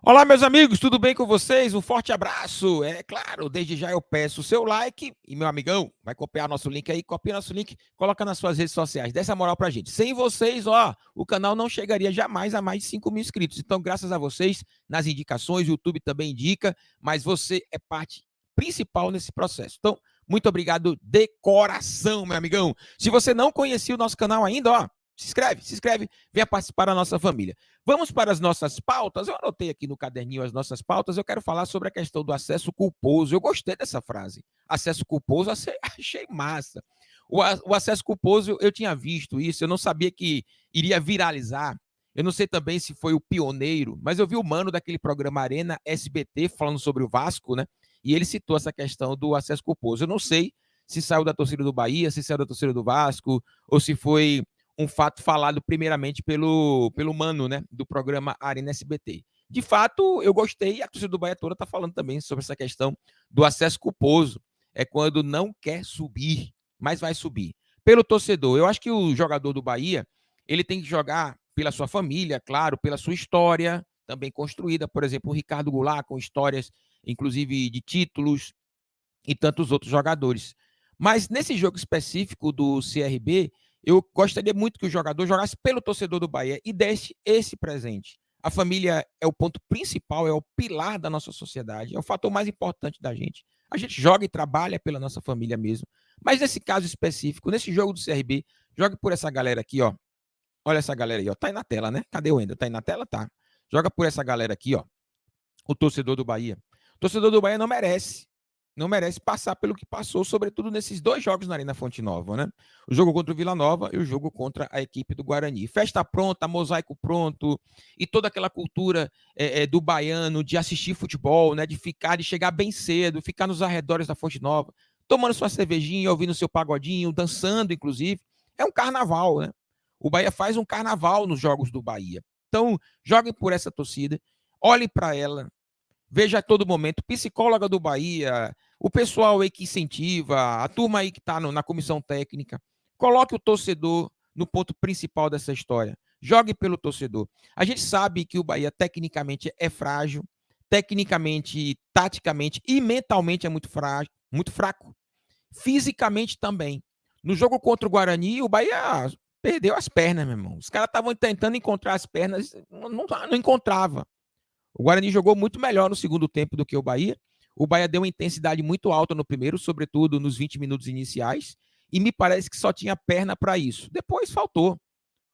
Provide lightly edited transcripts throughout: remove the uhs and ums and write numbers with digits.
Olá, meus amigos, tudo bem com vocês? Um forte abraço. É claro, desde já eu peço o seu like e meu amigão, vai copiar nosso link aí, copia nosso link, coloca nas suas redes sociais, dê essa moral pra gente. Sem vocês, ó, o canal não chegaria jamais a mais de 5 mil inscritos. Então, graças a vocês, nas indicações, o YouTube também indica, mas você é parte principal nesse processo. Então, muito obrigado de coração, meu amigão. Se você não conhecia o nosso canal ainda, ó, se inscreve, venha participar da nossa família. Vamos para as nossas pautas. Eu anotei aqui no caderninho as nossas pautas. Eu quero falar sobre a questão do acesso culposo. Eu gostei dessa frase. Acesso culposo, achei massa. O acesso culposo, eu tinha visto isso, eu não sabia que iria viralizar. Eu não sei também se foi o pioneiro, mas eu vi o mano daquele programa Arena SBT falando sobre o Vasco, né? E ele citou essa questão do acesso culposo. Eu não sei se saiu da torcida do Bahia, se saiu da torcida do Vasco, ou se foi um fato falado primeiramente pelo mano, né, do programa Arena SBT. De fato, eu gostei e a torcida do Bahia toda está falando também sobre essa questão do acesso culposo. É quando não quer subir, mas vai subir. Pelo torcedor, eu acho que o jogador do Bahia, ele tem que jogar pela sua família, claro, pela sua história, também construída, por exemplo, o Ricardo Goulart, com histórias, inclusive, de títulos e tantos outros jogadores. Mas nesse jogo específico do CRB, eu gostaria muito que o jogador jogasse pelo torcedor do Bahia e desse esse presente. A família é o ponto principal, é o pilar da nossa sociedade, é o fator mais importante da gente. A gente joga e trabalha pela nossa família mesmo. Mas nesse caso específico, nesse jogo do CRB, jogue por essa galera aqui, ó. Olha essa galera aí, ó. Tá aí na tela, né? Cadê o Wendel? Tá aí na tela? Tá. Joga por essa galera aqui, ó. O torcedor do Bahia. O torcedor do Bahia não merece passar pelo que passou, sobretudo nesses dois jogos na Arena Fonte Nova, né? O jogo contra o Vila Nova e o jogo contra a equipe do Guarani. Festa pronta, mosaico pronto, e toda aquela cultura do baiano de assistir futebol, né? De chegar bem cedo, ficar nos arredores da Fonte Nova, tomando sua cervejinha, ouvindo seu pagodinho, dançando, inclusive. É um carnaval, né? O Bahia faz um carnaval nos jogos do Bahia. Então, joguem por essa torcida, olhem para ela, veja a todo momento, psicóloga do Bahia, o pessoal aí que incentiva, a turma aí que está na comissão técnica, coloque o torcedor no ponto principal dessa história. Jogue pelo torcedor. A gente sabe que o Bahia tecnicamente é frágil, tecnicamente, taticamente e mentalmente é muito frágil, muito fraco. Fisicamente também. No jogo contra o Guarani, o Bahia perdeu as pernas, meu irmão. Os caras estavam tentando encontrar as pernas, não encontrava. O Guarani jogou muito melhor no segundo tempo do que o Bahia. O Bahia deu uma intensidade muito alta no primeiro, sobretudo nos 20 minutos iniciais, e me parece que só tinha perna para isso. Depois faltou.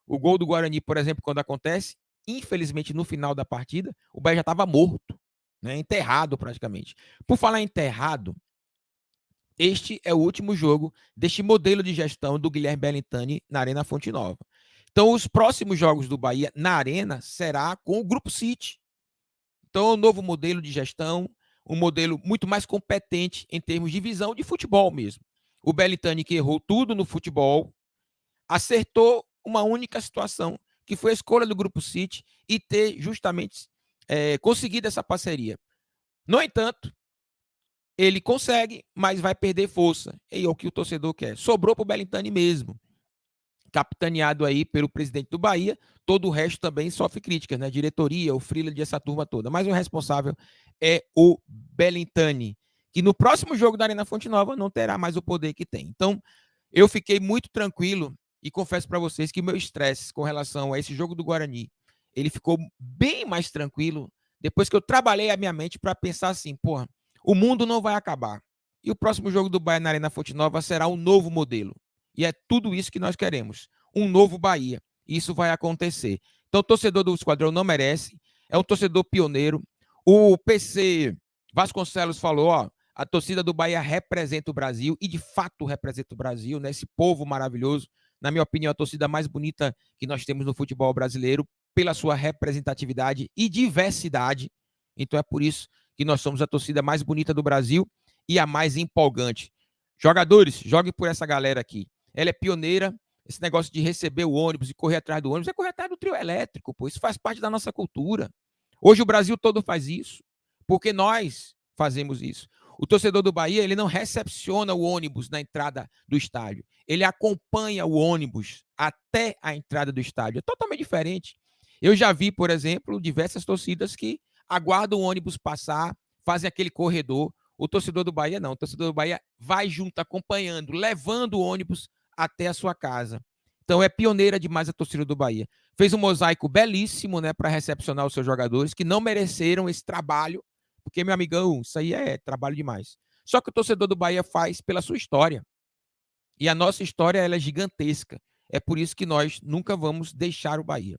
O gol do Guarani, por exemplo, quando acontece, infelizmente no final da partida, o Bahia já estava morto, né? Enterrado praticamente. Por falar enterrado, este é o último jogo deste modelo de gestão do Guilherme Bellintani na Arena Fonte Nova. Então, os próximos jogos do Bahia na Arena será com o Grupo City. Então, é um novo modelo de gestão, um modelo muito mais competente em termos de visão de futebol mesmo. O Bellintani, que errou tudo no futebol, acertou uma única situação, que foi a escolha do Grupo City e ter justamente conseguido essa parceria. No entanto, ele consegue, mas vai perder força. É o que o torcedor quer. Sobrou para o Bellintani mesmo, capitaneado aí pelo presidente do Bahia. Todo o resto também sofre críticas, né? Diretoria, o Freeland, essa turma toda. Mas o responsável é o Bellintani, que no próximo jogo da Arena Fonte Nova não terá mais o poder que tem. Então, eu fiquei muito tranquilo e confesso para vocês que meu estresse com relação a esse jogo do Guarani, ele ficou bem mais tranquilo depois que eu trabalhei a minha mente para pensar assim, porra, o mundo não vai acabar. E o próximo jogo do Bahia na Arena Fonte Nova será um novo modelo. E é tudo isso que nós queremos. Um novo Bahia. Isso vai acontecer. Então, o torcedor do Esquadrão não merece. É um torcedor pioneiro. O PC Vasconcelos falou, ó, a torcida do Bahia representa o Brasil, e de fato representa o Brasil, né? Esse povo maravilhoso. Na minha opinião, a torcida mais bonita que nós temos no futebol brasileiro, pela sua representatividade e diversidade. Então é por isso que nós somos a torcida mais bonita do Brasil e a mais empolgante. Jogadores, jogue por essa galera aqui. Ela é pioneira. Esse negócio de receber o ônibus e correr atrás do ônibus é correr atrás do trio elétrico, pô. Isso faz parte da nossa cultura. Hoje o Brasil todo faz isso, porque nós fazemos isso. O torcedor do Bahia, ele não recepciona o ônibus na entrada do estádio. Ele acompanha o ônibus até a entrada do estádio. É totalmente diferente. Eu já vi, por exemplo, diversas torcidas que aguardam o ônibus passar, fazem aquele corredor. O torcedor do Bahia não. O torcedor do Bahia vai junto, acompanhando, levando o ônibus até a sua casa. Então é pioneira demais a torcida do Bahia. Fez um mosaico belíssimo, né, para recepcionar os seus jogadores que não mereceram esse trabalho, porque, meu amigão, isso aí é trabalho demais. Só que o torcedor do Bahia faz pela sua história. E a nossa história ela é gigantesca. É por isso que nós nunca vamos deixar o Bahia.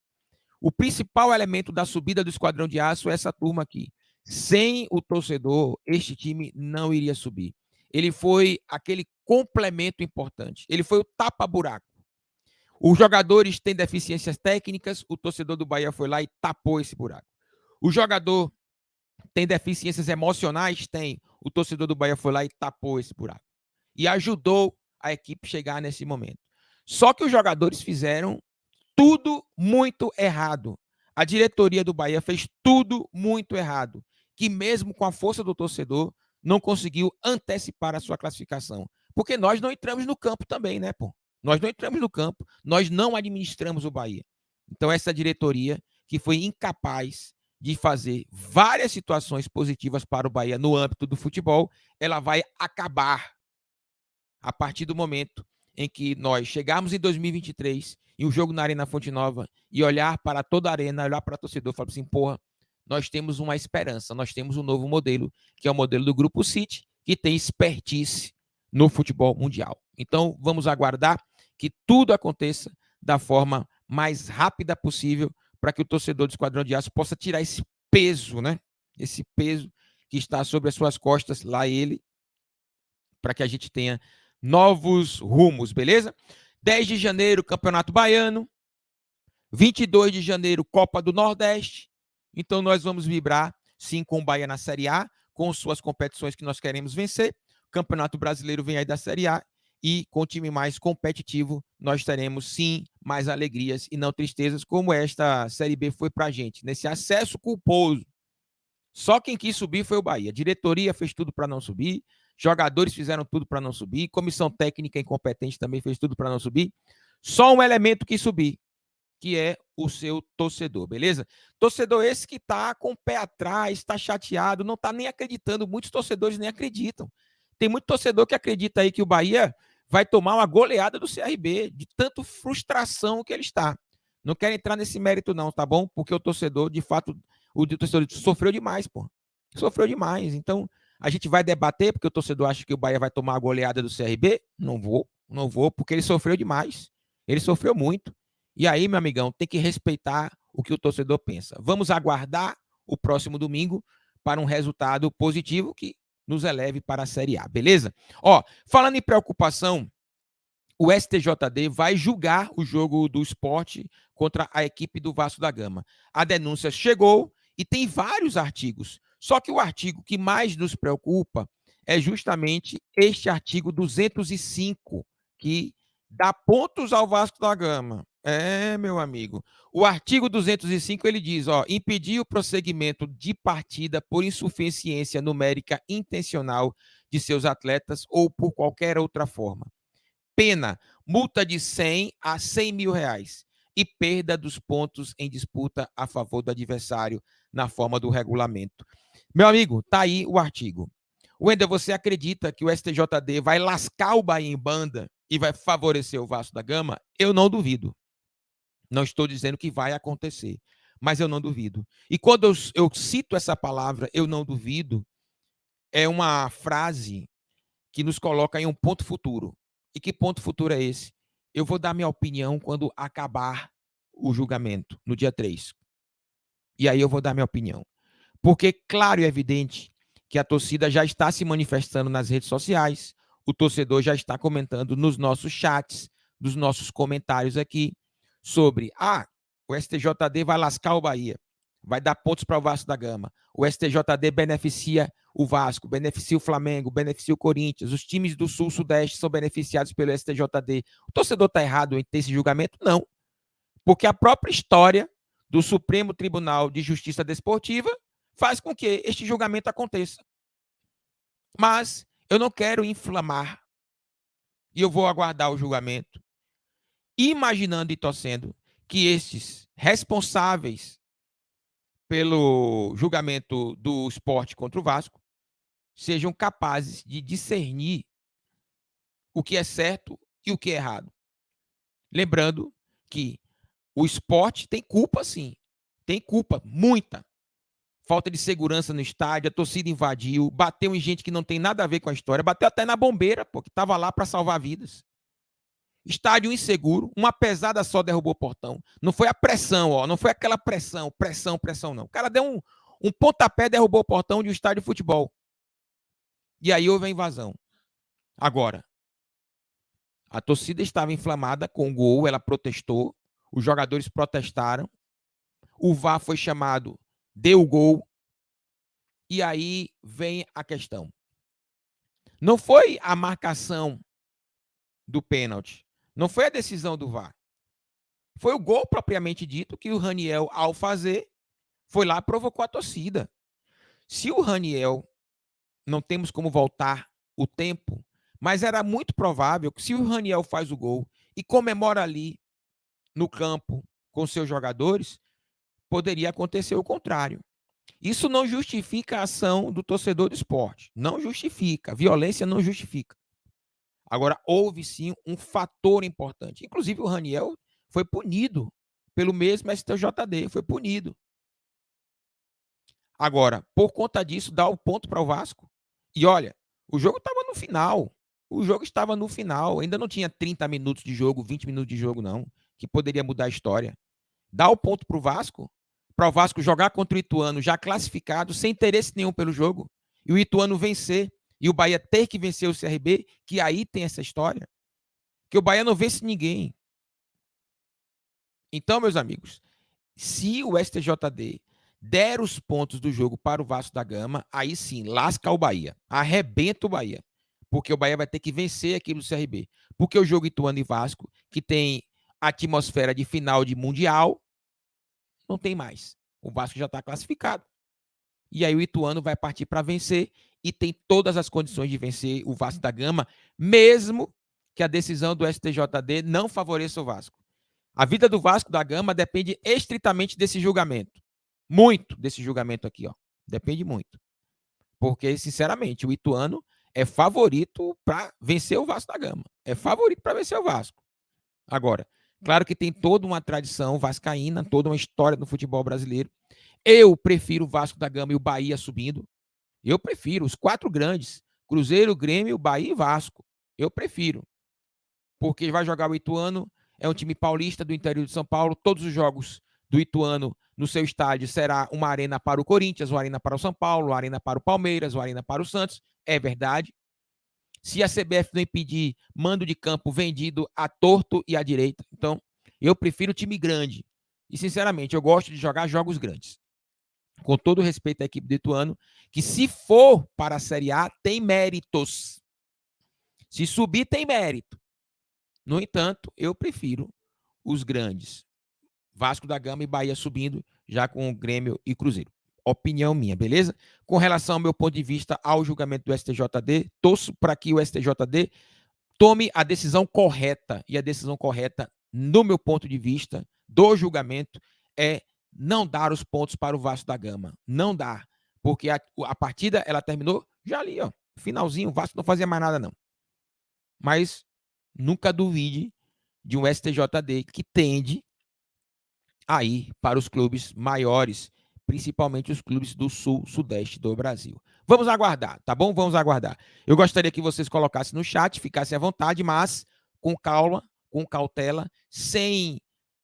O principal elemento da subida do Esquadrão de Aço é essa turma aqui. Sem o torcedor, este time não iria subir. Ele foi aquele complemento importante. Ele foi o tapa-buraco. Os jogadores têm deficiências técnicas, o torcedor do Bahia foi lá e tapou esse buraco. O jogador tem deficiências emocionais? Tem. O torcedor do Bahia foi lá e tapou esse buraco. E ajudou a equipe chegar nesse momento. Só que os jogadores fizeram tudo muito errado. A diretoria do Bahia fez tudo muito errado. Que mesmo com a força do torcedor, não conseguiu antecipar a sua classificação. Porque nós não entramos no campo também, né, pô? Nós não entramos no campo, nós não administramos o Bahia. Então, essa diretoria que foi incapaz de fazer várias situações positivas para o Bahia no âmbito do futebol, ela vai acabar a partir do momento em que nós chegarmos em 2023 e o jogo na Arena Fonte Nova e olhar para toda a arena, olhar para o torcedor e falar assim, porra, nós temos uma esperança, nós temos um novo modelo, que é o modelo do Grupo City, que tem expertise no futebol mundial. Então, vamos aguardar que tudo aconteça da forma mais rápida possível para que o torcedor do Esquadrão de Aço possa tirar esse peso, né? Esse peso que está sobre as suas costas, lá ele, para que a gente tenha novos rumos, beleza? 10 de janeiro, Campeonato Baiano. 22 de janeiro, Copa do Nordeste. Então, nós vamos vibrar, sim, com o Bahia na Série A, com suas competições que nós queremos vencer. O Campeonato Brasileiro vem aí da Série A. E com o time mais competitivo, nós teremos, sim, mais alegrias e não tristezas, como esta Série B foi para a gente, nesse acesso culposo. Só quem quis subir foi o Bahia. A diretoria fez tudo para não subir, jogadores fizeram tudo para não subir, comissão técnica incompetente também fez tudo para não subir. Só um elemento quis subir, que é o seu torcedor, beleza? Torcedor esse que está com o pé atrás, está chateado, não está nem acreditando. Muitos torcedores nem acreditam. Tem muito torcedor que acredita aí que o Bahia vai tomar uma goleada do CRB, de tanto frustração que ele está. Não quero entrar nesse mérito não, tá bom? Porque o torcedor, de fato, o torcedor sofreu demais, pô. Sofreu demais. Então, a gente vai debater, porque o torcedor acha que o Bahia vai tomar a goleada do CRB? Não vou, porque ele sofreu demais. Ele sofreu muito. E aí, meu amigão, tem que respeitar o que o torcedor pensa. Vamos aguardar o próximo domingo para um resultado positivo que nos eleve para a Série A, beleza? Ó, falando em preocupação, o STJD vai julgar o jogo do Sport contra a equipe do Vasco da Gama. A denúncia chegou e tem vários artigos. Só que o artigo que mais nos preocupa é justamente este artigo 205, que dá pontos ao Vasco da Gama. É, meu amigo. O artigo 205 ele diz, ó, impedir o prosseguimento de partida por insuficiência numérica intencional de seus atletas ou por qualquer outra forma. Pena, multa de 100 a 100 mil reais e perda dos pontos em disputa a favor do adversário na forma do regulamento. Meu amigo, tá aí o artigo. Wender, você acredita que o STJD vai lascar o Bahia em banda e vai favorecer o Vasco da Gama? Eu não duvido. Não estou dizendo que vai acontecer, mas eu não duvido. E quando eu cito essa palavra, eu não duvido, é uma frase que nos coloca em um ponto futuro. E que ponto futuro é esse? Eu vou dar minha opinião quando acabar o julgamento, no dia 3. E aí eu vou dar minha opinião. Porque, claro e evidente, que a torcida já está se manifestando nas redes sociais, o torcedor já está comentando nos nossos chats, nos nossos comentários aqui, sobre, o STJD vai lascar o Bahia, vai dar pontos para o Vasco da Gama, o STJD beneficia o Vasco, beneficia o Flamengo, beneficia o Corinthians, os times do Sul-Sudeste são beneficiados pelo STJD. O torcedor está errado em ter esse julgamento? Não, porque a própria história do Supremo Tribunal de Justiça Desportiva faz com que este julgamento aconteça. Mas eu não quero inflamar e eu vou aguardar o julgamento, imaginando e torcendo que estes responsáveis pelo julgamento do Sport contra o Vasco, sejam capazes de discernir o que é certo e o que é errado. Lembrando que o Sport tem culpa, sim. Tem culpa, muita. Falta de segurança no estádio, a torcida invadiu, bateu em gente que não tem nada a ver com a história, bateu até na bombeira, pô, que estava lá para salvar vidas. Estádio inseguro, uma pesada só derrubou o portão. Não foi a pressão, ó, não foi aquela pressão, não. O cara deu um pontapé, derrubou o portão de um estádio de futebol. E aí houve a invasão. Agora, a torcida estava inflamada com o gol, ela protestou, os jogadores protestaram, o VAR foi chamado, deu o gol, e aí vem a questão. Não foi a marcação do pênalti, não foi a decisão do VAR. Foi o gol propriamente dito que o Raniel, ao fazer, foi lá e provocou a torcida. Se o Raniel, não temos como voltar o tempo, mas era muito provável que se o Raniel faz o gol e comemora ali no campo com seus jogadores, poderia acontecer o contrário. Isso não justifica a ação do torcedor do esporte. Não justifica. Violência não justifica. Agora, houve sim um fator importante. Inclusive, o Raniel foi punido pelo mesmo STJD. Foi punido. Agora, por conta disso, dá o ponto para o Vasco. E olha, o jogo estava no final. O jogo estava no final. Ainda não tinha 30 minutos de jogo, 20 minutos de jogo, não. Que poderia mudar a história. Dá o ponto para o Vasco jogar contra o Ituano já classificado, sem interesse nenhum pelo jogo, e o Ituano vencer, e o Bahia ter que vencer o CRB, que aí tem essa história, que o Bahia não vence ninguém. Então, meus amigos, se o STJD der os pontos do jogo para o Vasco da Gama, aí sim, lasca o Bahia, arrebenta o Bahia, porque o Bahia vai ter que vencer aquilo do CRB, porque o jogo Ituano e Vasco, que tem atmosfera de final de Mundial, não tem mais. O Vasco já está classificado. E aí o Ituano vai partir para vencer e tem todas as condições de vencer o Vasco da Gama, mesmo que a decisão do STJD não favoreça o Vasco. A vida do Vasco da Gama depende estritamente desse julgamento. Muito desse julgamento aqui, ó. Depende muito. Porque, sinceramente, o Ituano é favorito para vencer o Vasco da Gama. É favorito para vencer o Vasco. Agora, claro que tem toda uma tradição vascaína, toda uma história no futebol brasileiro. Eu prefiro o Vasco da Gama e o Bahia subindo. Eu prefiro os 4 grandes: Cruzeiro, Grêmio, Bahia e Vasco. Eu prefiro. Porque vai jogar o Ituano, é um time paulista do interior de São Paulo. Todos os jogos do Ituano no seu estádio será uma arena para o Corinthians, uma arena para o São Paulo, uma arena para o Palmeiras, uma arena para o Santos. É verdade. Se a CBF não impedir mando de campo vendido à torto e à direita. Então, eu prefiro time grande. E, sinceramente, eu gosto de jogar jogos grandes. Com todo respeito à equipe do Ituano, que se for para a Série A, tem méritos. Se subir, tem mérito. No entanto, eu prefiro os grandes. Vasco da Gama e Bahia subindo, já com o Grêmio e Cruzeiro. Opinião minha, beleza? Com relação ao meu ponto de vista ao julgamento do STJD, torço para que o STJD tome a decisão correta. E a decisão correta, no meu ponto de vista, do julgamento, é não dar os pontos para o Vasco da Gama. Não dar. Porque a partida, ela terminou já ali, ó. Finalzinho, o Vasco não fazia mais nada, não. Mas nunca duvide de um STJD que tende a ir para os clubes maiores, principalmente os clubes do sul, sudeste do Brasil. Vamos aguardar, tá bom? Vamos aguardar. Eu gostaria que vocês colocassem no chat, ficassem à vontade, mas com calma, com cautela, sem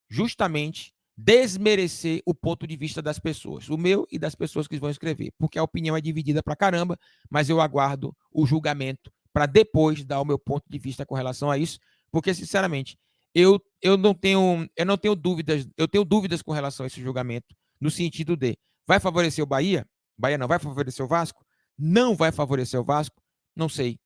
justamente desmerecer o ponto de vista das pessoas, o meu e das pessoas que vão escrever, porque a opinião é dividida pra caramba, mas eu aguardo o julgamento para depois dar o meu ponto de vista com relação a isso, porque, sinceramente, eu não tenho dúvidas, eu tenho dúvidas com relação a esse julgamento, no sentido de, vai favorecer o Bahia? Bahia não vai favorecer o Vasco? Não vai favorecer o Vasco? Não sei.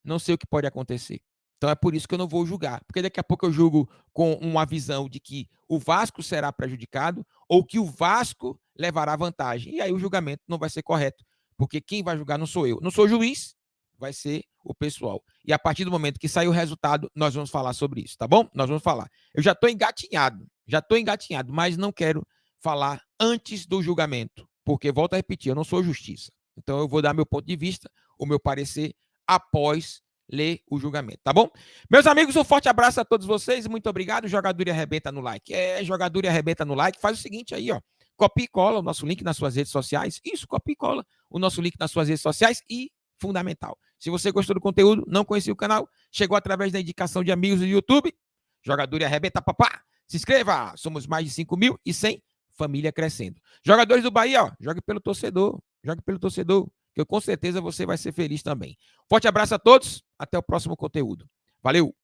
Não sei o que pode acontecer. Então é por isso que eu não vou julgar, porque daqui a pouco eu julgo com uma visão de que o Vasco será prejudicado ou que o Vasco levará vantagem. E aí o julgamento não vai ser correto, porque quem vai julgar não sou eu. Não sou juiz, vai ser o pessoal. E a partir do momento que sair o resultado, nós vamos falar sobre isso, tá bom? Nós vamos falar. Eu já estou engatinhado, mas não quero falar antes do julgamento, porque, volto a repetir, eu não sou justiça. Então, eu vou dar meu ponto de vista, o meu parecer, após ler o julgamento, tá bom? Meus amigos, um forte abraço a todos vocês, muito obrigado. Jogadura e Arrebenta no like. Jogadura e Arrebenta no like. Faz o seguinte aí, ó. Copia e cola o nosso link nas suas redes sociais. Isso, copia e cola o nosso link nas suas redes sociais e, fundamental, se você gostou do conteúdo, não conhecia o canal, chegou através da indicação de amigos do YouTube, Jogadura e Arrebenta, papá. Se inscreva, somos mais de 5.100, família crescendo. Jogadores do Bahia, ó, jogue pelo torcedor, que com certeza você vai ser feliz também. Forte abraço a todos, até o próximo conteúdo. Valeu!